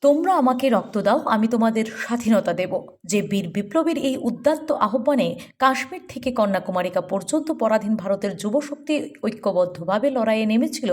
তোমরা আমাকে রক্ত দাও, আমি তোমাদের স্বাধীনতা দেব। যে বীর বিপ্লবীর এই উদ্দাত্ত আহ্বানে কাশ্মীর থেকে কন্যাকুমারিকা পর্যন্ত পরাধীন ভারতের যুবশক্তি ঐক্যবদ্ধভাবে লড়াইয়ে নেমেছিল,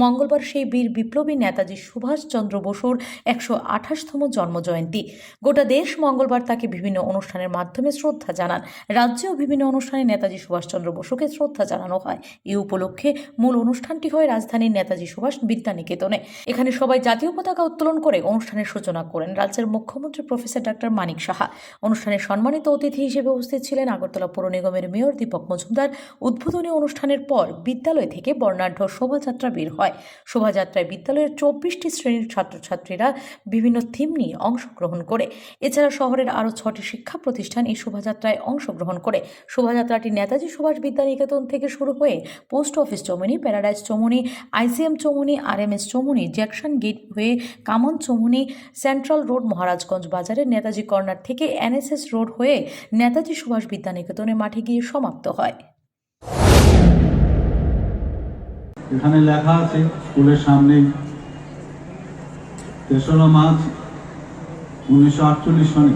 মঙ্গলবার সেই বীর বিপ্লবী নেতাজি সুভাষচন্দ্র বসুর 128তম জন্মজয়ন্তী। গোটা দেশ মঙ্গলবার তাকে বিভিন্ন অনুষ্ঠানের মাধ্যমে শ্রদ্ধা জানান। রাজ্যেও বিভিন্ন অনুষ্ঠানে নেতাজি সুভাষচন্দ্র বসুকে শ্রদ্ধা জানানো হয়। এই উপলক্ষে মূল অনুষ্ঠানটি হয় রাজধানীর নেতাজি সুভাষ বিদ্যানিকেতনে। এখানে সবাই জাতীয় পতাকা উত্তোলন করে অনুষ্ঠানের সূচনা করেন রাজ্যের মুখ্যমন্ত্রী প্রফেসর ডক্টর মানিক সাহা। অনুষ্ঠানে সম্মানিত অতিথি হিসেবে উপস্থিত ছিলেন আগরতলা পৌর নিগমের মেয়র দীপক মজুমদার। উদ্বোধনী অনুষ্ঠানের পর বিদ্যালয় থেকে বর্ণাঢ্য শোভাযাত্রা বের হয়। শোভাযাত্রায় বিদ্যালয়ের 24টি শ্রেণীর ছাত্রছাত্রীরা বিভিন্ন থিম নিয়ে অংশগ্রহণ করে। এছাড়া শহরের আরও 6টি শিক্ষা প্রতিষ্ঠান এই শোভাযাত্রায় অংশগ্রহণ করে। শোভাযাত্রাটি নেতাজি সুভাষ বিদ্যানিকেতন থেকে শুরু হয়ে post office Choumuhani, paradise Choumuhani, ICM Choumuhani, RMS Choumuhani, Jackson gate হয়ে কামন চৌমুহনী, সেন্ট্রাল রোড, মহারাজগঞ্জ বাজারে নেতাজি কর্নার থেকে এনএসএস রোড হয়ে নেতাজি সুভাষ বিদ্যানিকেতনের মাঠে গিয়ে সমাপ্ত হয়। এখানে লেখা আছে স্কুলের সামনে 3রা মার্চ 1948 সনে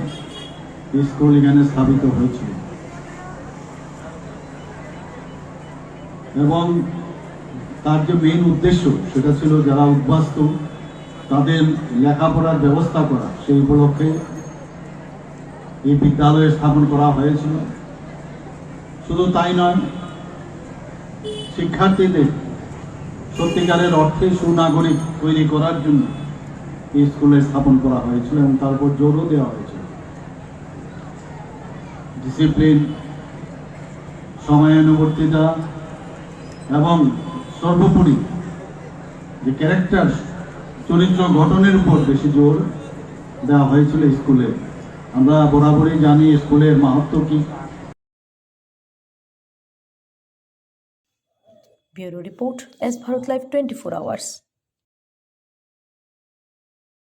স্কুল এখানে স্থাপিত হয়েছিল এবং তার যে মেইন উদ্দেশ্য সেটা ছিল যারা উদ্বাস্তু তাদের লেখাপড়ার ব্যবস্থা করা। সেই উপলক্ষে এই বিদ্যালয় স্থাপন করা হয়েছিল। শুধু তাই নয়, শিক্ষার্থীদের সত্যিকারের অর্থে সুনাগরিক তৈরি করার জন্য এই স্কুলে স্থাপন করা হয়েছিল এবং তার উপর জোরও দেওয়া হয়েছিল। ডিসিপ্লিন, সময়ানুবর্তিতা এবং সর্বোপরি যে ক্যারেক্টার, চরিত্র গঠনের উপর বেশি জোর দেওয়া হয়েছিল স্কুলে। আমরা বরাবরই জানি স্কুলের মাহাত্ম্য কি। Bureau report, S Bharat live 24 hours.